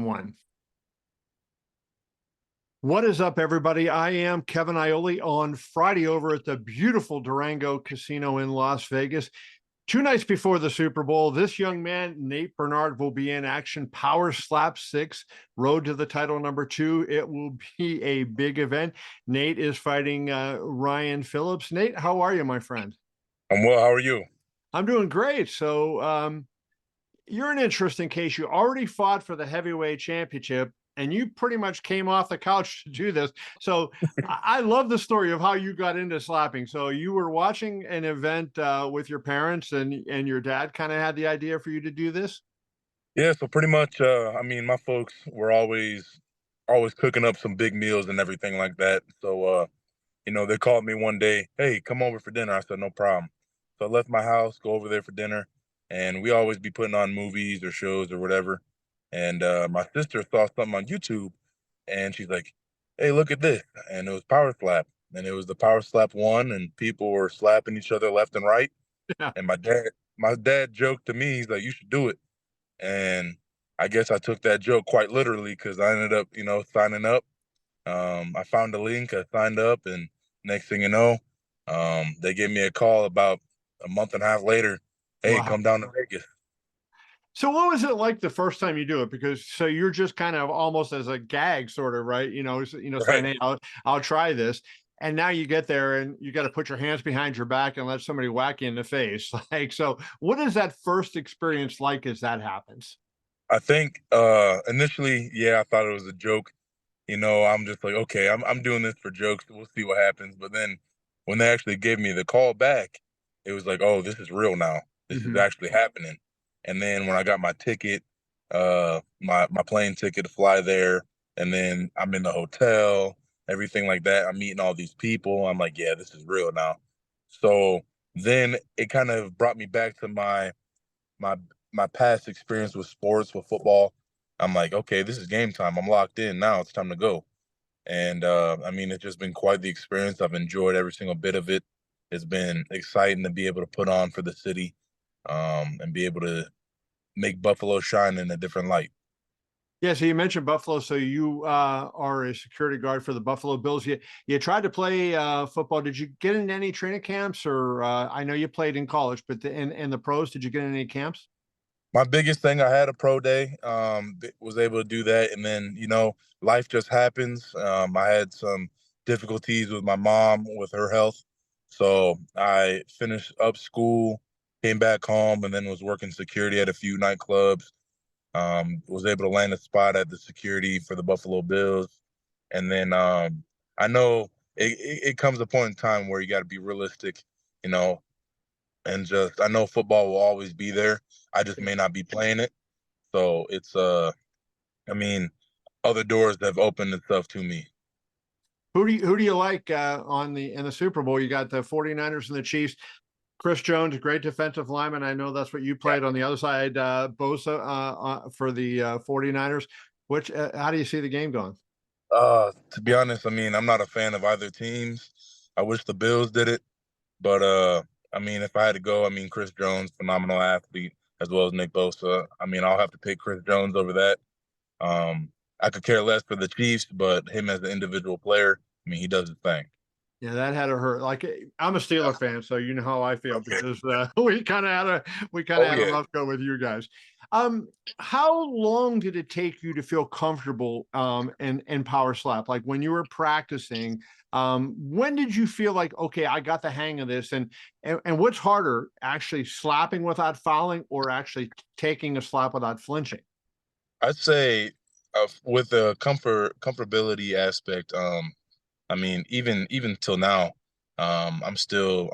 One. What is up, everybody? I am Kevin Ioli on Friday over at the beautiful Durango Casino in Las Vegas. 2 nights before the Super Bowl, this young man, Nate Burnard, will be in action. Power Slap 6, road to the title #2. It will be a big event. Nate is fighting Ryan Phillips. Nate, how are you, my friend? I'm well. How are you? I'm doing great. So, you're an interesting case. You already fought for the heavyweight championship, and you pretty much came off the couch to do this. So I love the story of how you got into slapping. So you were watching an event with your parents, and your dad kind of had the idea for you to do this. Yeah, so pretty much, my folks were always cooking up some big meals and everything like that. So, they called me one day, "Hey, come over for dinner." I said, "No problem." So I left my house, go over there for dinner, and we always be putting on movies or shows or whatever. And my sister saw something on YouTube, and she's like, "Hey, look at this!" And it was Power Slap, and it was the Power Slap one, and people were slapping each other left and right. Yeah. And my dad joked to me, he's like, "You should do it." And I guess I took that joke quite literally because I ended up, signing up. I found a link, I signed up, and next thing you know, they gave me a call about a month and a half later. Hey, Wow. come down to Vegas. So what was it like the first time you do it? Because so you're just kind of almost as a gag, sort of, right? Saying, Right. "Hey, I'll try this." And now you get there and you got to put your hands behind your back and let somebody whack you in the face. Like, so what is that first experience like as that happens? I think initially, yeah, I thought it was a joke. I'm just like, okay, I'm doing this for jokes. We'll see what happens. But then when they actually gave me the call back, it was like, oh, this is real now. This is Mhm. actually happening. And then when I got my ticket, my plane ticket to fly there, and then I'm in the hotel, everything like that. I'm meeting all these people. I'm like, yeah, this is real now. So then it kind of brought me back to my my past experience with sports, with football. I'm like, okay, this is game time. I'm locked in now. It's time to go. And it's just been quite the experience. I've enjoyed every single bit of it. It's been exciting to be able to put on for the city, and be able to make Buffalo shine in a different light. Yeah, so you mentioned Buffalo. So you are a security guard for the Buffalo Bills. You tried to play football. Did you get into any training camps, or I know you played in college, but in the pros, did you get in any camps? My biggest thing, I had a pro day, was able to do that, and then life just happens. I had some difficulties with my mom with her health, so I finished up school, came back home, and then was working security at a few nightclubs. Was able to land a spot at the security for the Buffalo Bills, and then I know it comes a point in time where you got to be realistic, you know, and just I know football will always be there. I just may not be playing it. So it's I mean, other doors have opened itself to me. Who do you like on the in the Super Bowl? You got the 49ers and the Chiefs. Chris Jones, great defensive lineman. I know that's what you Yeah. played on the other side. Bosa for the 49ers. Which how do you see the game going? To be honest, I'm not a fan of either teams. I wish the Bills did it, but if I had to go, Chris Jones, phenomenal athlete, as well as Nick Bosa. I'll have to pick Chris Jones over that. I could care less for the Chiefs, but him as an individual player, he does his thing. Yeah, that had to hurt. Like I'm a Steeler fan, so you know how I feel Okay. because we kind of Oh had a yeah. rough go with you guys. Um, how long did it take you to feel comfortable in power slap? Like when you were practicing, when did you feel like okay, I got the hang of this? And what's harder, actually slapping without fouling or actually taking a slap without flinching? I'd say with the comfortability aspect, even till now, I'm still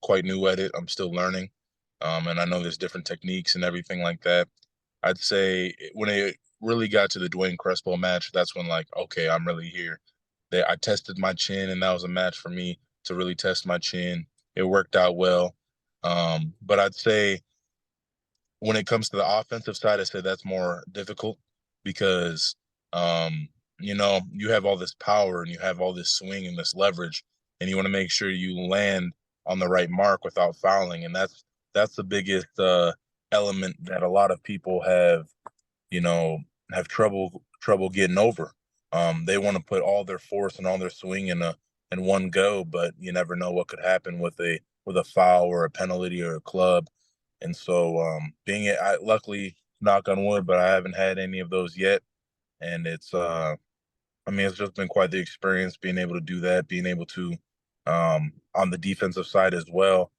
quite new at it. I'm still learning, and I know there's different techniques and everything like that. I'd say when it really got to the Dwayne Crespo match, that's when like, okay, I'm really here. I tested my chin, and that was a match for me to really test my chin. It worked out well, but I'd say when it comes to the offensive side, I say that's more difficult because you have all this power and you have all this swing and this leverage, and you want to make sure you land on the right mark without fouling, and that's the biggest element that a lot of people have, you know, have trouble getting over. They want to put all their force and all their swing in one go, but you never know what could happen with a foul or a penalty or a club. And so, luckily, knock on wood, but I haven't had any of those yet. And it's just been quite the experience being able to do that, being able to, on the defensive side as well,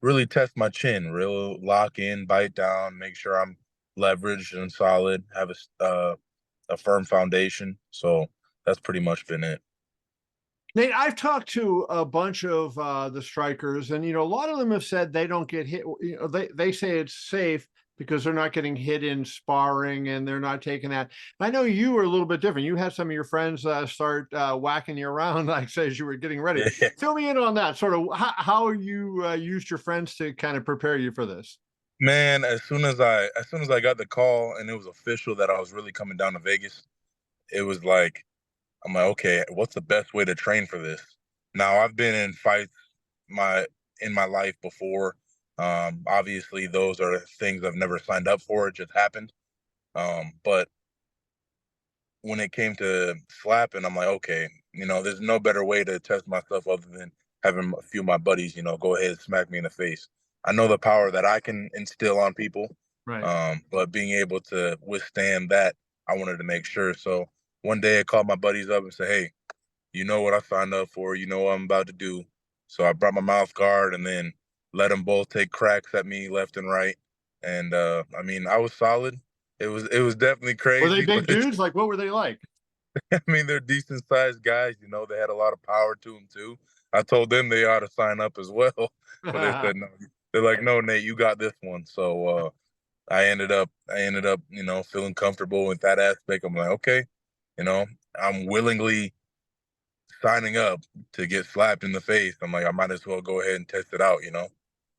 really test my chin, real lock in, bite down, make sure I'm leveraged and solid, have a firm foundation. So that's pretty much been it. Nate, I've talked to a bunch of the strikers, and a lot of them have said they don't get hit. They say it's safe because they're not getting hit in sparring, and they're not taking that. I know you were a little bit different. You had some of your friends start whacking you around, like say as you were getting ready. Yeah. Fill me in on that. Sort of how you used your friends to kind of prepare you for this. Man, as soon as I got the call and it was official that I was really coming down to Vegas, it was like I'm like, okay, what's the best way to train for this? Now I've been in fights my in my life before. Obviously, those are things I've never signed up for. It just happened. But when it came to slapping, I'm like, okay, there's no better way to test myself other than having a few of my buddies, go ahead and smack me in the face. I know the power that I can instill on people, Right. but being able to withstand that, I wanted to make sure. So one day I called my buddies up and said, hey, you know what I signed up for, you know what I'm about to do. So I brought my mouth guard and then let them both take cracks at me left and right. And I was solid. It was definitely Were they crazy, but big dudes? Like, what were they like? I mean, they're decent sized guys. They had a lot of power to them too. I told them they ought to sign up as well, but they said no. They're like, no, Nate, you got this one. So I ended up, feeling comfortable with that aspect. I'm like, okay, you know, I'm willingly signing up to get slapped in the face. I'm like, I might as well go ahead and test it out.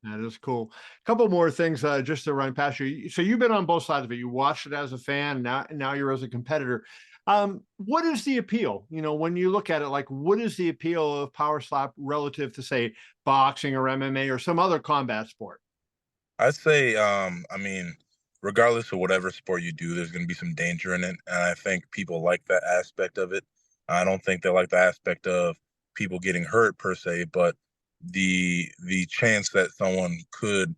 That is cool. A couple more things just to run past you. So you've been on both sides of it. You watched it as a fan. Now you're as a competitor. What is the appeal? When you look at it, like what is the appeal of power slap relative to say boxing or MMA or some other combat sport? I'd say, regardless of whatever sport you do, there's going to be some danger in it, and I think people like that aspect of it. I don't think they like the aspect of people getting hurt per se, but the chance that someone could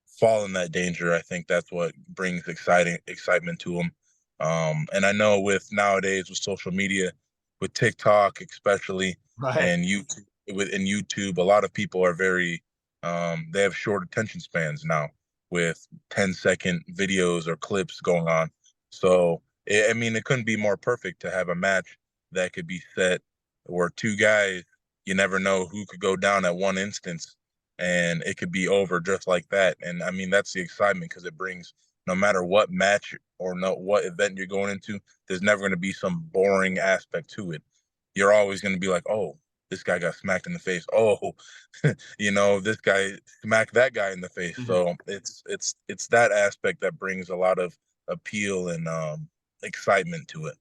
fall in that danger, I think that's what brings excitement to them. And I know with nowadays with social media, with TikTok especially, Right. and YouTube, a lot of people are very they have short attention spans now with 10-second videos or clips going on. So it couldn't be more perfect to have a match that could be set where two guys, you never know who could go down at one instance and it could be over just like that. And I mean, that's the excitement because it brings no matter what match or no what event you're going into, there's never going to be some boring aspect to it. You're always going to be like, oh, this guy got smacked in the face. Oh, this guy smacked that guy in the face. Mhm. So it's that aspect that brings a lot of appeal and excitement to it.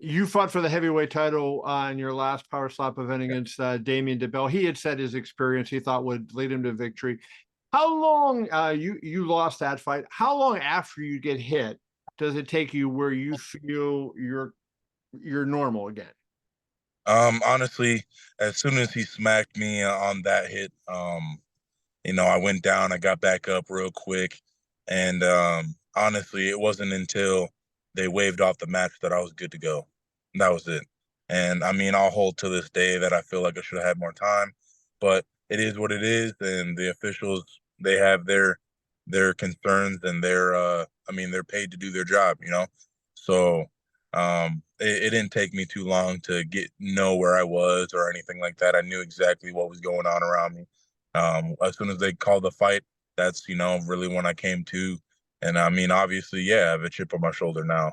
You fought for the heavyweight title in your last power slap event against Damien Dibbell. He had said his experience he thought would lead him to victory. How long you lost that fight? How long after you get hit does it take you where you feel you're normal again? Honestly, as soon as he smacked me on that hit, I went down, I got back up real quick, and honestly, it wasn't until they waved off the match that I was good to go. That was it. And I mean, I'll hold to this day that I feel like I should have had more time, but it is what it is, and the officials they have their concerns and they're paid to do their job. So it didn't take me too long to know where I was or anything like that. I knew exactly what was going on around me. As soon as they called the fight, that's really when I came to. And I mean, obviously, yeah, I have a chip on my shoulder now.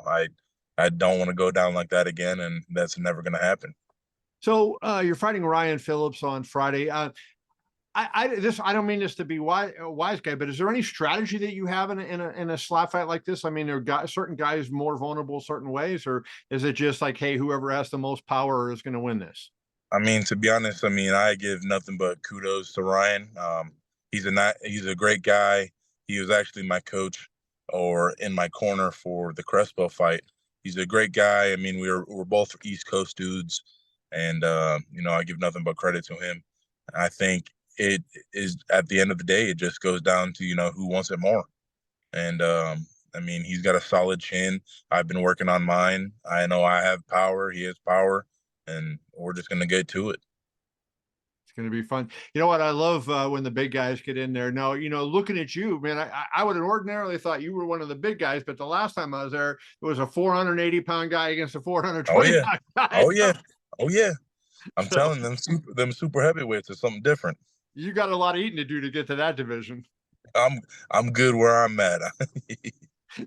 I don't want to go down like that again, and that's never going to happen. So you're fighting Ryan Phillips on Friday. I don't mean this to be wise guy, but is there any strategy that you have in a slap fight like this? I mean, are certain guys more vulnerable certain ways, or is it just like, hey, whoever has the most power is going to win this? I mean, to be honest, I give nothing but kudos to Ryan. He's a great guy. He was actually my coach or in my corner for the Crespo fight. He's a great guy. I mean, we're both East Coast dudes, and I give nothing but credit to him. I think it is, at the end of the day, it just goes down to who wants it more. And I mean, he's got a solid chin. I've been working on mine. I know I have power. He has power, and we're just gonna get to it. It's going to be fun. You know what? I love when the big guys get in there. Now, looking at you, man, I would have ordinarily thought you were one of the big guys, but the last time I was there, it was a 480-pound guy against a Oh 420 yeah, pound guy. oh yeah, oh yeah. I'm So telling them, them super heavyweights are something different. you got a lot of eating to do to get to that division. I'm I'm good where I'm at.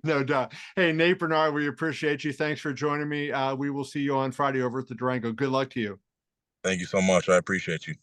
No doubt. Hey, Nate Burnard, we appreciate you. Thanks for joining me. We will see you on Friday over at the Durango. Good luck to you. Thank you so much. I appreciate you.